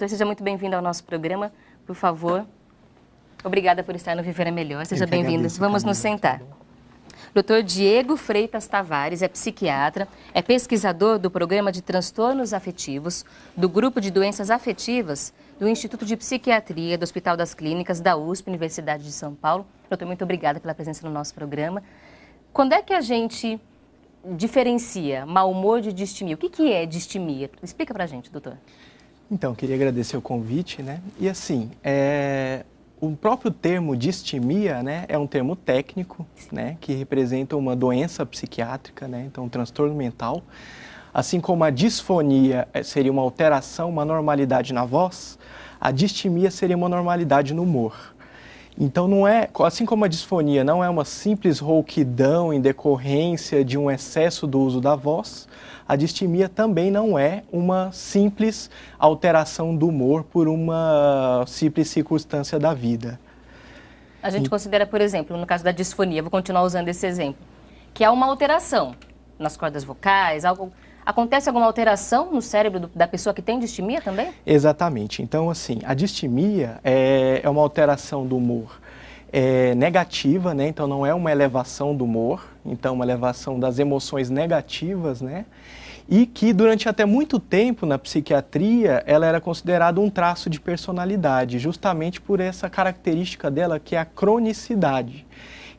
Doutor, seja muito bem-vindo ao nosso programa, por favor. Obrigada por estar no Viver é Melhor. Seja bem-vindo. Vamos nos sentar. Dr. Diego Freitas Tavares é psiquiatra, é pesquisador do Programa de Transtornos Afetivos, do Grupo de Doenças Afetivas, do Instituto de Psiquiatria do Hospital das Clínicas da USP, Universidade de São Paulo. Doutor, muito obrigada pela presença no nosso programa. Quando é que a gente diferencia mau humor de distimia? O que é distimia? Explica pra gente, doutor. Então, queria agradecer o convite, né? E assim, o próprio termo distimia, né, é um termo técnico, né, que representa uma doença psiquiátrica, né, então um transtorno mental. Assim como a disfonia seria uma alteração, uma normalidade na voz, a distimia seria uma normalidade no humor. Então, não é, assim como a disfonia não é uma simples rouquidão em decorrência de um excesso do uso da voz, a distimia também não é uma simples alteração do humor por uma simples circunstância da vida. A gente considera, por exemplo, no caso da disfonia, vou continuar usando esse exemplo, que há uma alteração nas cordas vocais, acontece alguma alteração no cérebro da pessoa que tem distimia também? Exatamente. Então, assim, a distimia é uma alteração do humor negativa, né? Então, não é uma elevação do humor, então, uma elevação das emoções negativas, né? E que durante até muito tempo na psiquiatria ela era considerada um traço de personalidade, justamente por essa característica dela que é a cronicidade.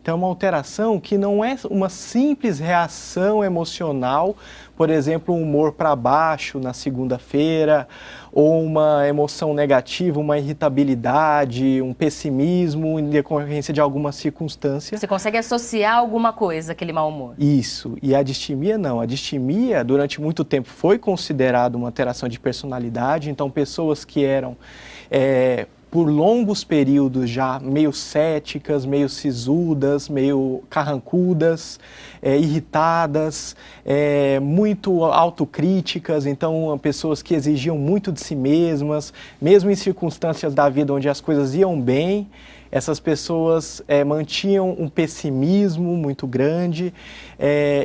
Então é uma alteração que não é uma simples reação emocional, por exemplo, um humor para baixo na segunda-feira, ou uma emoção negativa, uma irritabilidade, um pessimismo em decorrência de alguma circunstância. Você consegue associar alguma coisa àquele mau humor? Isso. E a distimia não. A distimia, durante muito tempo, foi considerada uma alteração de personalidade. Então, pessoas que eram, por longos períodos já, meio céticas, meio sisudas, meio carrancudas, irritadas, muito autocríticas, então pessoas que exigiam muito de si mesmas, mesmo em circunstâncias da vida onde as coisas iam bem, essas pessoas mantinham um pessimismo muito grande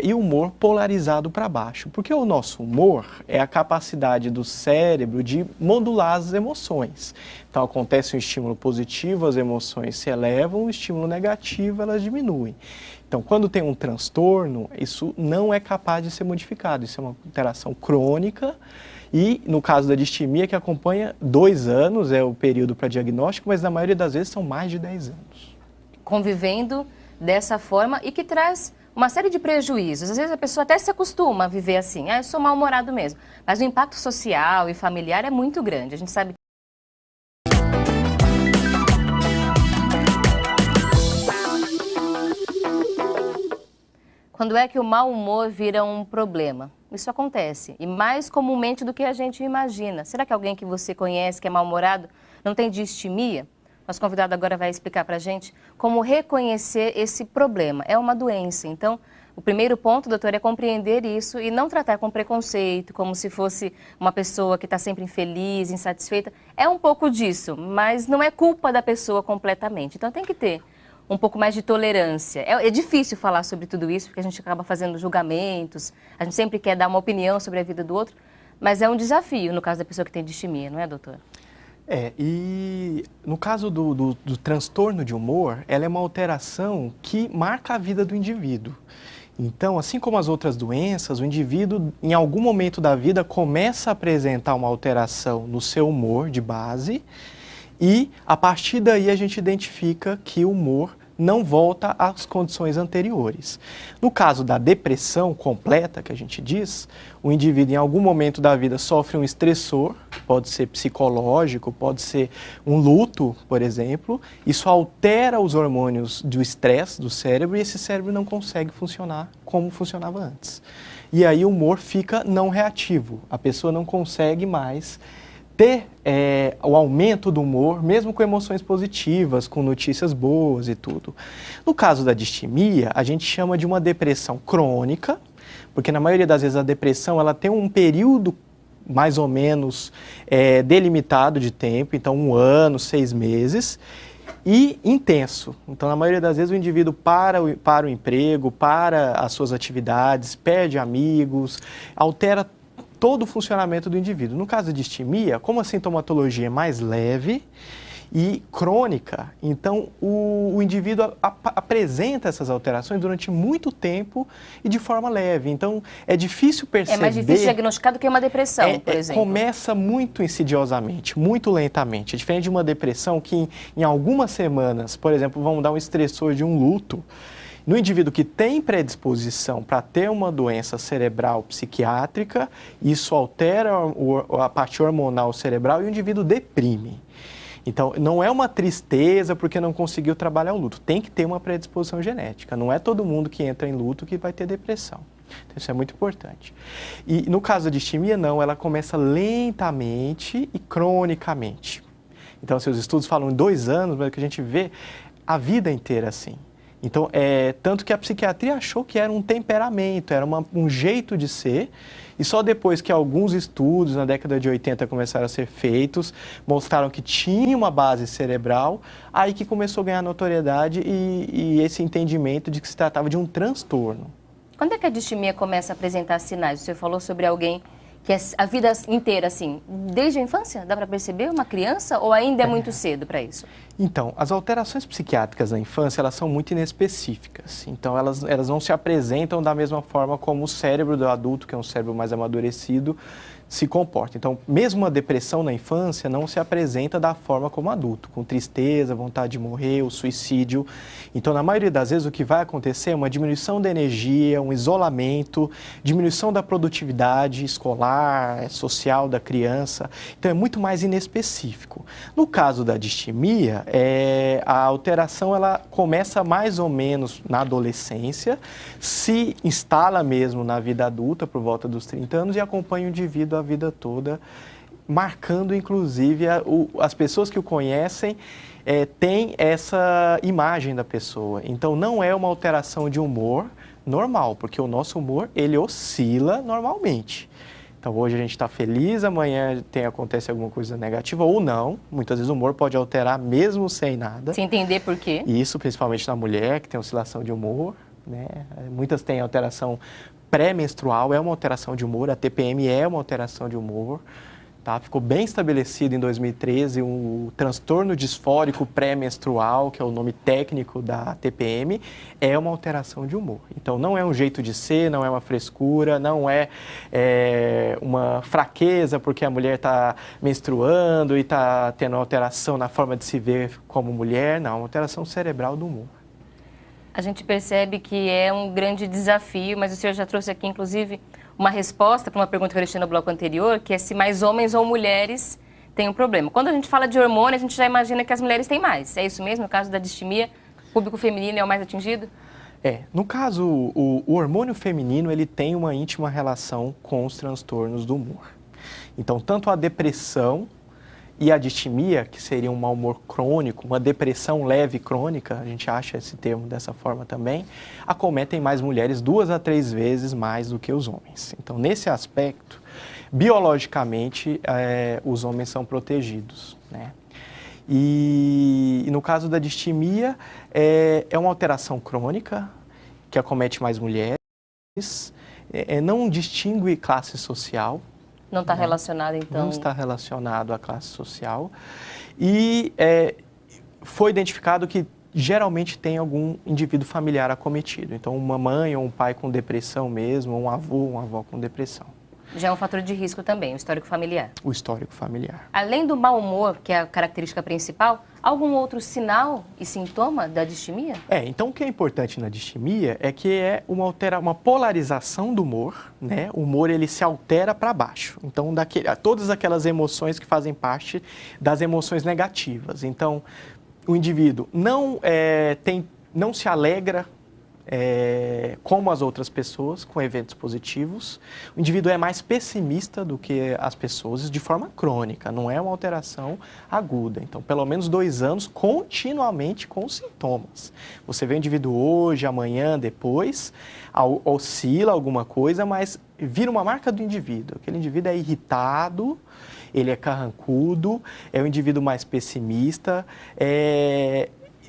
e o humor polarizado para baixo. Porque o nosso humor é a capacidade do cérebro de modular as emoções. Então acontece um estímulo positivo, as emoções se elevam, o estímulo negativo, elas diminuem. Então, quando tem um transtorno, isso não é capaz de ser modificado. Isso é uma alteração crônica e, no caso da distimia, que acompanha 2 anos, é o período para diagnóstico, mas na maioria das vezes são mais de 10 anos. Convivendo dessa forma e que traz uma série de prejuízos. Às vezes a pessoa até se acostuma a viver assim, eu sou mal-humorado mesmo. Mas o impacto social e familiar é muito grande. A gente sabe. Quando é que o mau humor vira um problema? Isso acontece, e mais comumente do que a gente imagina. Será que alguém que você conhece, que é mal-humorado, não tem distimia? Nosso convidado agora vai explicar para a gente como reconhecer esse problema. É uma doença, então o primeiro ponto, doutor, é compreender isso e não tratar com preconceito, como se fosse uma pessoa que está sempre infeliz, insatisfeita. É um pouco disso, mas não é culpa da pessoa completamente. Então tem que ter um pouco mais de tolerância. É difícil falar sobre tudo isso, porque a gente acaba fazendo julgamentos, a gente sempre quer dar uma opinião sobre a vida do outro, mas é um desafio no caso da pessoa que tem distimia, não é, doutor? E no caso do transtorno de humor, ela é uma alteração que marca a vida do indivíduo. Então, assim como as outras doenças, o indivíduo, em algum momento da vida, começa a apresentar uma alteração no seu humor de base, e, a partir daí, a gente identifica que o humor não volta às condições anteriores. No caso da depressão completa, que a gente diz, o indivíduo, em algum momento da vida, sofre um estressor, pode ser psicológico, pode ser um luto, por exemplo. Isso altera os hormônios do estresse do cérebro e esse cérebro não consegue funcionar como funcionava antes. E aí o humor fica não reativo, a pessoa não consegue mais ter o aumento do humor, mesmo com emoções positivas, com notícias boas e tudo. No caso da distimia, a gente chama de uma depressão crônica, porque na maioria das vezes a depressão ela tem um período mais ou menos delimitado de tempo, então 1 ano, 6 meses, e intenso. Então, na maioria das vezes, o indivíduo para o emprego, para as suas atividades, perde amigos, altera todo o funcionamento do indivíduo. No caso de distimia, como a sintomatologia é mais leve e crônica, então o indivíduo apresenta essas alterações durante muito tempo e de forma leve. Então é difícil perceber... É mais difícil diagnosticar do que uma depressão, por exemplo. Começa muito insidiosamente, muito lentamente. É diferente de uma depressão que em algumas semanas, por exemplo, vamos dar um estressor de um luto, no indivíduo que tem predisposição para ter uma doença cerebral psiquiátrica, isso altera a parte hormonal cerebral e o indivíduo deprime. Então, não é uma tristeza porque não conseguiu trabalhar o luto. Tem que ter uma predisposição genética. Não é todo mundo que entra em luto que vai ter depressão. Então, isso é muito importante. E no caso da distimia, não. Ela começa lentamente e cronicamente. Então, seus estudos falam em 2 anos, mas o que a gente vê a vida inteira assim. Então, tanto que a psiquiatria achou que era um temperamento, era um jeito de ser, e só depois que alguns estudos na década de 80 começaram a ser feitos, mostraram que tinha uma base cerebral, aí que começou a ganhar notoriedade e esse entendimento de que se tratava de um transtorno. Quando é que a distimia começa a apresentar sinais? Você falou sobre alguém que é a vida inteira, assim, desde a infância? Dá para perceber uma criança ou ainda é muito cedo para isso? Então, as alterações psiquiátricas na infância, elas são muito inespecíficas. Então, elas não se apresentam da mesma forma como o cérebro do adulto, que é um cérebro mais amadurecido, se comporta. Então, mesmo a depressão na infância não se apresenta da forma como adulto, com tristeza, vontade de morrer, o suicídio. Então, na maioria das vezes, o que vai acontecer é uma diminuição da energia, um isolamento, diminuição da produtividade escolar, social da criança. Então, é muito mais inespecífico. No caso da distimia, a alteração ela começa mais ou menos na adolescência, se instala mesmo na vida adulta, por volta dos 30 anos, e acompanha o indivíduo a vida toda, marcando inclusive as pessoas que o conhecem têm essa imagem da pessoa. Então não é uma alteração de humor normal, porque o nosso humor ele oscila normalmente. Então hoje a gente está feliz, amanhã acontece alguma coisa negativa ou não. Muitas vezes o humor pode alterar mesmo sem nada. Sem entender por quê. Isso, principalmente na mulher, que tem oscilação de humor, né? Muitas têm alteração pré-menstrual, é uma alteração de humor, a TPM é uma alteração de humor. Tá? Ficou bem estabelecido em 2013 o transtorno disfórico pré-menstrual, que é o nome técnico da TPM, é uma alteração de humor. Então não é um jeito de ser, não é uma frescura, não é uma fraqueza porque a mulher está menstruando e está tendo alteração na forma de se ver como mulher, não, é uma alteração cerebral do humor. A gente percebe que é um grande desafio, mas o senhor já trouxe aqui, inclusive, uma resposta para uma pergunta que eu deixei no bloco anterior, que é se mais homens ou mulheres têm um problema. Quando a gente fala de hormônio, a gente já imagina que as mulheres têm mais. É isso mesmo? No caso da distimia, o público feminino é o mais atingido? No caso, o hormônio feminino, ele tem uma íntima relação com os transtornos do humor. Então, tanto a depressão e a distimia, que seria um mau humor crônico, uma depressão leve crônica, a gente acha esse termo dessa forma também, acometem mais mulheres 2 a 3 vezes mais do que os homens. Então, nesse aspecto, biologicamente, os homens são protegidos, né? E no caso da distimia, é uma alteração crônica que acomete mais mulheres, não distingue classe social. Não está relacionado, então? Não está relacionado à classe social. E foi identificado que geralmente tem algum indivíduo familiar acometido. Então, uma mãe ou um pai com depressão mesmo, um avô ou uma avó com depressão. Já é um fator de risco também, o histórico familiar. O histórico familiar. Além do mau humor, que é a característica principal, algum outro sinal e sintoma da distimia? Então o que é importante na distimia é que é uma polarização do humor, né? O humor ele se altera para baixo. Então todas aquelas emoções que fazem parte das emoções negativas. Então o indivíduo não se alegra como as outras pessoas, com eventos positivos. O indivíduo é mais pessimista do que as pessoas de forma crônica, não é uma alteração aguda. Então, pelo menos 2 anos continuamente com sintomas. Você vê o indivíduo hoje, amanhã, depois, oscila alguma coisa, mas vira uma marca do indivíduo. Aquele indivíduo é irritado, ele é carrancudo, é um indivíduo mais pessimista,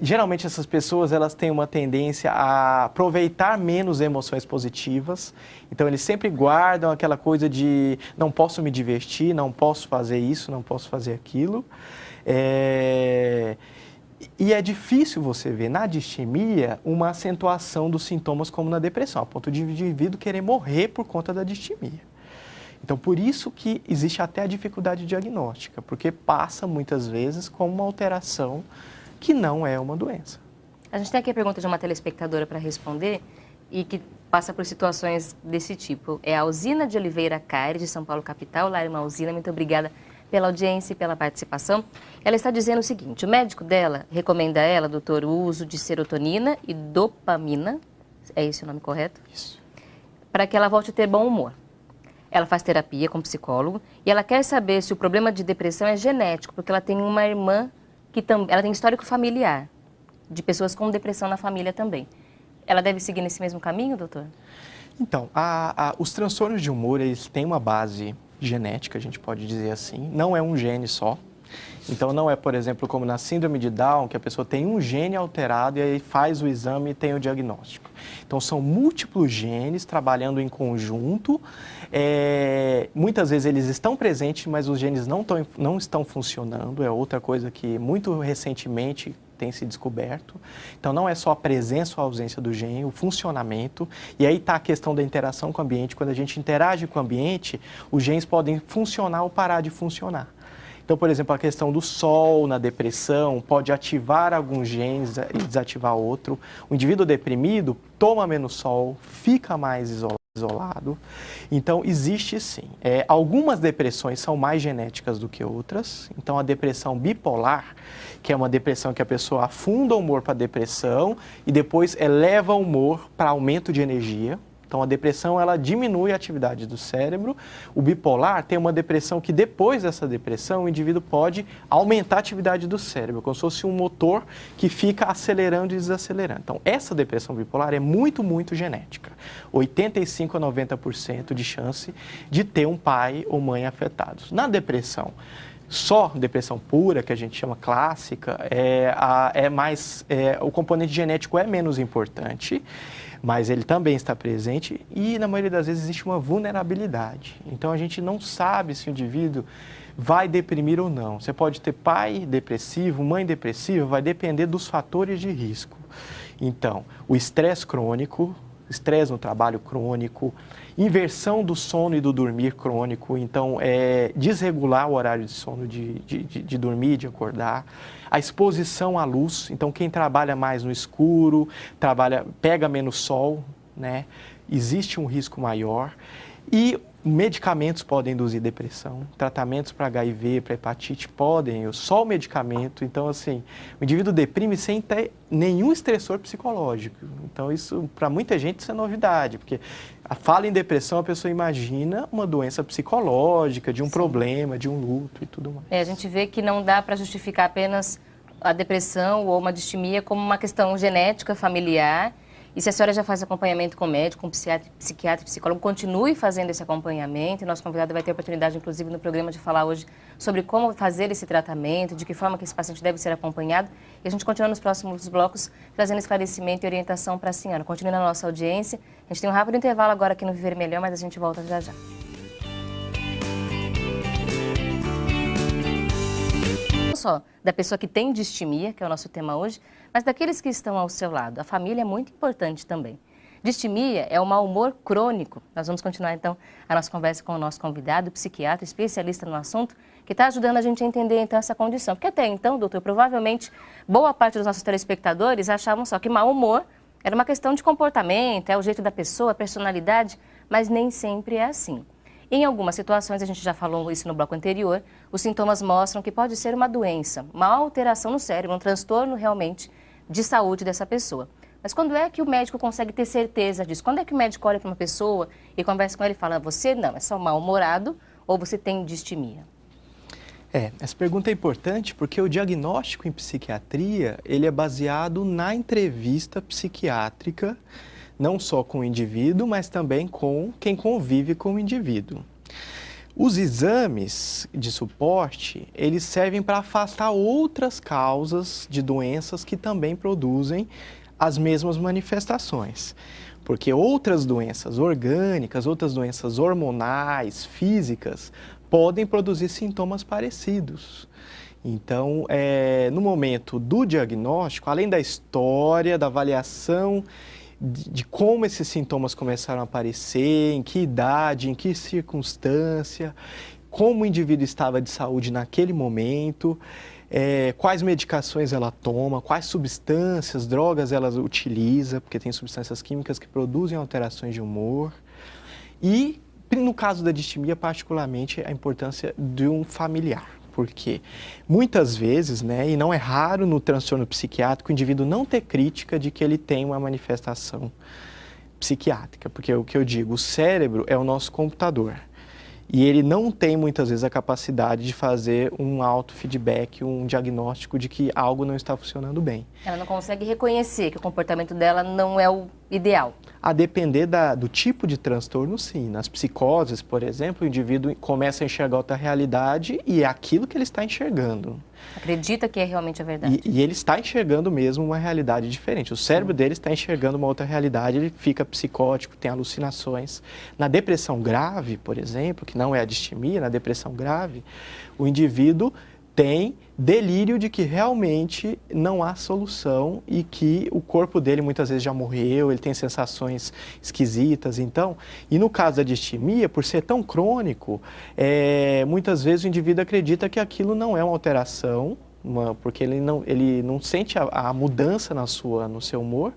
geralmente essas pessoas elas têm uma tendência a aproveitar menos emoções positivas, então eles sempre guardam aquela coisa de não posso me divertir, não posso fazer isso, não posso fazer aquilo. E é difícil você ver na distimia uma acentuação dos sintomas como na depressão, a ponto de o indivíduo querer morrer por conta da distimia. Então, por isso que existe até a dificuldade diagnóstica, porque passa muitas vezes como uma alteração que não é uma doença. A gente tem aqui a pergunta de uma telespectadora para responder e que passa por situações desse tipo. É a Alzina de Oliveira Caire, de São Paulo, capital. Olá, irmã Alzina, muito obrigada pela audiência e pela participação. Ela está dizendo o seguinte: o médico dela recomenda a ela, doutor, o uso de serotonina e dopamina, é esse o nome correto? Isso. Para que ela volte a ter bom humor. Ela faz terapia com psicólogo e ela quer saber se o problema de depressão é genético, porque ela tem uma irmã que ela tem histórico familiar, de pessoas com depressão na família também. Ela deve seguir nesse mesmo caminho, doutor? Então, os transtornos de humor, eles têm uma base genética, a gente pode dizer assim, não é um gene só. Então, não é, por exemplo, como na síndrome de Down, que a pessoa tem um gene alterado e aí faz o exame e tem o diagnóstico. Então, são múltiplos genes trabalhando em conjunto. Muitas vezes eles estão presentes, mas os genes não estão funcionando. É outra coisa que muito recentemente tem se descoberto. Então, não é só a presença ou a ausência do gene, o funcionamento. E aí está a questão da interação com o ambiente. Quando a gente interage com o ambiente, os genes podem funcionar ou parar de funcionar. Então, por exemplo, a questão do sol na depressão pode ativar alguns genes e desativar outro. O indivíduo deprimido toma menos sol, fica mais isolado. Então, existe sim. Algumas depressões são mais genéticas do que outras. Então, a depressão bipolar, que é uma depressão que a pessoa afunda o humor para a depressão e depois eleva o humor para aumento de energia. Então, a depressão, ela diminui a atividade do cérebro. O bipolar tem uma depressão que, depois dessa depressão, o indivíduo pode aumentar a atividade do cérebro, como se fosse um motor que fica acelerando e desacelerando. Então, essa depressão bipolar é muito, muito genética. 85% a 90% de chance de ter um pai ou mãe afetados. Na depressão, só depressão pura, que a gente chama clássica, o componente genético é menos importante, mas ele também está presente e, na maioria das vezes, existe uma vulnerabilidade. Então, a gente não sabe se o indivíduo vai deprimir ou não. Você pode ter pai depressivo, mãe depressiva, vai depender dos fatores de risco. Então, o estresse crônico, estresse no trabalho crônico, inversão do sono e do dormir crônico, então desregular o horário de sono, de dormir, de acordar, a exposição à luz, então quem trabalha mais no escuro, pega menos sol, né? Existe um risco maior e medicamentos podem induzir depressão, tratamentos para HIV, para hepatite podem, só o medicamento. Então, assim, o indivíduo deprime sem ter nenhum estressor psicológico. Então, isso, para muita gente, isso é novidade, porque a fala em depressão, a pessoa imagina uma doença psicológica, de um problema, de um luto e tudo mais. A gente vê que não dá para justificar apenas a depressão ou uma distimia como uma questão genética, familiar. E se a senhora já faz acompanhamento com médico, com psiquiatra, psicólogo, continue fazendo esse acompanhamento. E nosso convidado vai ter a oportunidade, inclusive, no programa de falar hoje sobre como fazer esse tratamento, de que forma que esse paciente deve ser acompanhado. E a gente continua nos próximos blocos trazendo esclarecimento e orientação para a senhora. Continue na nossa audiência. A gente tem um rápido intervalo agora aqui no Viver Melhor, mas a gente volta já já. Não só da pessoa que tem distimia, que é o nosso tema hoje, mas daqueles que estão ao seu lado. A família é muito importante também. Distimia é o mau humor crônico. Nós vamos continuar, então, a nossa conversa com o nosso convidado, psiquiatra, especialista no assunto, que está ajudando a gente a entender, então, essa condição. Porque até então, doutor, provavelmente, boa parte dos nossos telespectadores achavam só que mau humor era uma questão de comportamento, é o jeito da pessoa, a personalidade, mas nem sempre é assim. Em algumas situações, a gente já falou isso no bloco anterior, os sintomas mostram que pode ser uma doença, uma alteração no cérebro, um transtorno realmente de saúde dessa pessoa. Mas quando é que o médico consegue ter certeza disso? Quando é que o médico olha para uma pessoa e conversa com ele e fala, você não, é só mal-humorado ou você tem distimia? Essa pergunta é importante porque o diagnóstico em psiquiatria, ele é baseado na entrevista psiquiátrica, não só com o indivíduo, mas também com quem convive com o indivíduo. Os exames de suporte, eles servem para afastar outras causas de doenças que também produzem as mesmas manifestações. Porque outras doenças orgânicas, outras doenças hormonais, físicas, podem produzir sintomas parecidos. Então, no momento do diagnóstico, além da história, da avaliação de como esses sintomas começaram a aparecer, em que idade, em que circunstância, como o indivíduo estava de saúde naquele momento, quais medicações ela toma, quais substâncias, drogas ela utiliza, porque tem substâncias químicas que produzem alterações de humor. E, no caso da distimia, particularmente, a importância de um familiar. Porque muitas vezes, né, e não é raro no transtorno psiquiátrico, o indivíduo não ter crítica de que ele tem uma manifestação psiquiátrica. Porque o que eu digo, o cérebro é o nosso computador. E ele não tem muitas vezes a capacidade de fazer um auto-feedback, um diagnóstico de que algo não está funcionando bem. Ela não consegue reconhecer que o comportamento dela não é o ideal. A depender do tipo de transtorno, sim. Nas psicoses, por exemplo, o indivíduo começa a enxergar outra realidade e é aquilo que ele está enxergando. Acredita que é realmente a verdade. E ele está enxergando mesmo uma realidade diferente. O cérebro dele está enxergando uma outra realidade, ele fica psicótico, tem alucinações. Na depressão grave, por exemplo, que não é a distimia, na depressão grave, o indivíduo tem delírio de que realmente não há solução e que o corpo dele muitas vezes já morreu, ele tem sensações esquisitas, então, e no caso da distimia, por ser tão crônico, muitas vezes o indivíduo acredita que aquilo não é uma alteração, porque ele não sente a mudança no seu humor,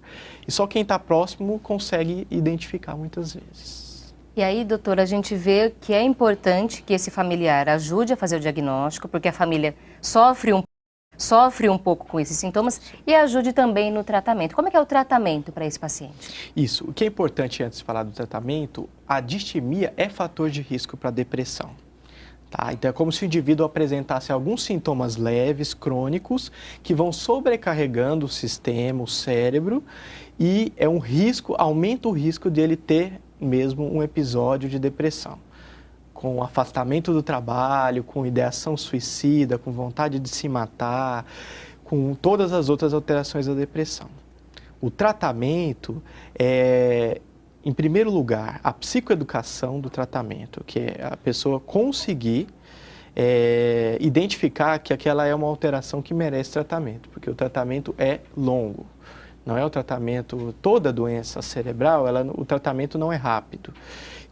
e só quem está próximo consegue identificar muitas vezes. E aí, doutora, a gente vê que é importante que esse familiar ajude a fazer o diagnóstico, porque a família sofre um pouco com esses sintomas e ajude também no tratamento. Como é que é o tratamento para esse paciente? Isso. O que é importante antes de falar do tratamento, a distimia é fator de risco para depressão. Tá? Então, é como se o indivíduo apresentasse alguns sintomas leves, crônicos, que vão sobrecarregando o sistema, o cérebro, e é um risco, aumenta o risco dele ter mesmo um episódio de depressão, com afastamento do trabalho, com ideação suicida, com vontade de se matar, com todas as outras alterações da depressão. O tratamento é, em primeiro lugar, a psicoeducação do tratamento, que é a pessoa conseguir identificar que aquela é uma alteração que merece tratamento, porque o tratamento é longo. Não é o tratamento, toda doença cerebral, o tratamento não é rápido.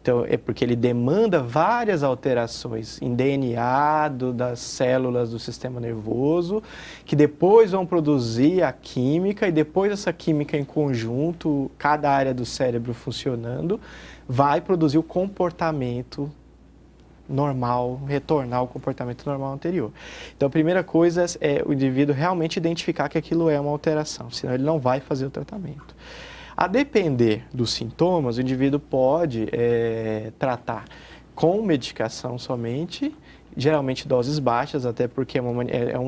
Então, é porque ele demanda várias alterações em DNA das células do sistema nervoso, que depois vão produzir a química, e depois essa química em conjunto, cada área do cérebro funcionando, vai produzir o comportamento normal, retornar ao comportamento normal anterior. Então, a primeira coisa é o indivíduo realmente identificar que aquilo é uma alteração, senão ele não vai fazer o tratamento. A depender dos sintomas, o indivíduo pode tratar com medicação somente, geralmente doses baixas, até porque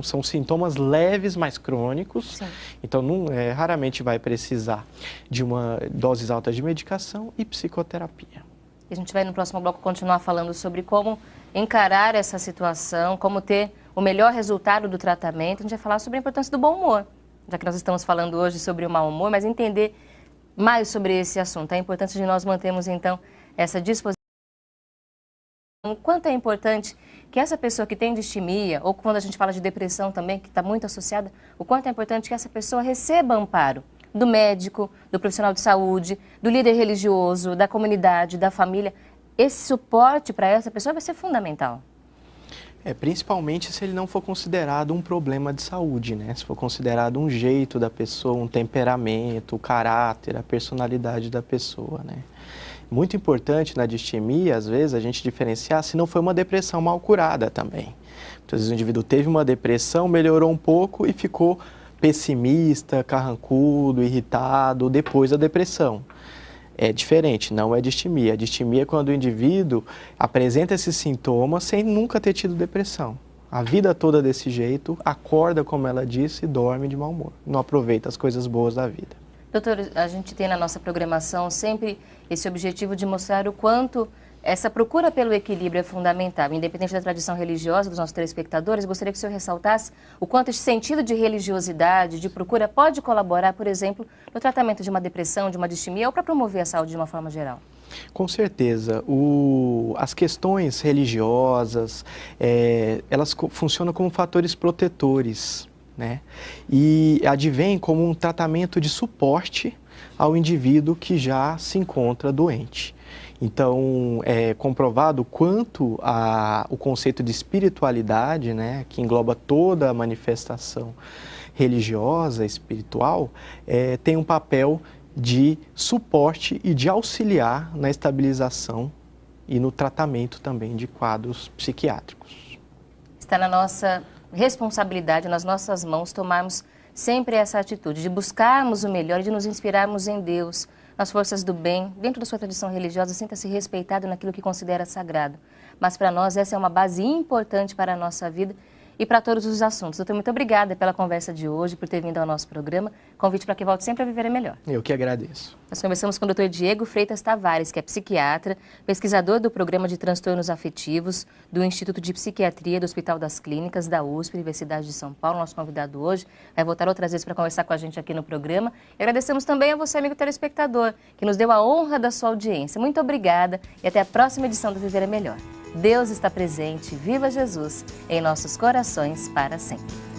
são sintomas leves, mas crônicos. Sim. Então, raramente vai precisar de doses altas de medicação e psicoterapia. A gente vai no próximo bloco continuar falando sobre como encarar essa situação, como ter o melhor resultado do tratamento. A gente vai falar sobre a importância do bom humor, já que nós estamos falando hoje sobre o mau humor, mas entender mais sobre esse assunto. A importância de nós mantermos, então, essa disposição. O quanto é importante que essa pessoa que tem distimia, ou quando a gente fala de depressão também, que está muito associada, o quanto é importante que essa pessoa receba amparo do médico, do profissional de saúde, do líder religioso, da comunidade, da família. Esse suporte para essa pessoa vai ser fundamental. Principalmente se ele não for considerado um problema de saúde, né? Se for considerado um jeito da pessoa, um temperamento, o caráter, a personalidade da pessoa, né? Muito importante na distimia, às vezes, a gente diferenciar se não foi uma depressão mal curada também. Às vezes o indivíduo teve uma depressão, melhorou um pouco e ficou pessimista, carrancudo, irritado depois da depressão. É diferente, não é distimia. A distimia é quando o indivíduo apresenta esses sintomas sem nunca ter tido depressão. A vida toda desse jeito, acorda, como ela disse, e dorme de mau humor. Não aproveita as coisas boas da vida. Doutor, a gente tem na nossa programação sempre esse objetivo de mostrar o quanto Essa procura pelo equilíbrio é fundamental, independente da tradição religiosa dos nossos telespectadores. Gostaria que o senhor ressaltasse o quanto esse sentido de religiosidade, de procura, pode colaborar, por exemplo, no tratamento de uma depressão, de uma distimia, ou para promover a saúde de uma forma geral. Com certeza. As questões religiosas, elas funcionam como fatores protetores, né? E advém como um tratamento de suporte ao indivíduo que já se encontra doente. Então, é comprovado quanto o conceito de espiritualidade, né, que engloba toda a manifestação religiosa, espiritual, tem um papel de suporte e de auxiliar na estabilização e no tratamento também de quadros psiquiátricos. Está na nossa responsabilidade, nas nossas mãos, tomarmos sempre essa atitude de buscarmos o melhor e de nos inspirarmos em Deus, nas forças do bem. Dentro da sua tradição religiosa, sinta-se respeitado naquilo que considera sagrado. Mas para nós essa é uma base importante para a nossa vida e para todos os assuntos. Doutor, muito obrigada pela conversa de hoje, por ter vindo ao nosso programa. Convite para que volte sempre a viver é melhor. Eu que agradeço. Nós conversamos com o Dr. Diego Freitas Tavares, que é psiquiatra, pesquisador do Programa de Transtornos Afetivos do Instituto de Psiquiatria do Hospital das Clínicas da USP, Universidade de São Paulo. Nosso convidado hoje vai voltar outras vezes para conversar com a gente aqui no programa. E agradecemos também a você, amigo telespectador, que nos deu a honra da sua audiência. Muito obrigada e até a próxima edição do Viver é Melhor. Deus está presente, viva Jesus, em nossos corações para sempre.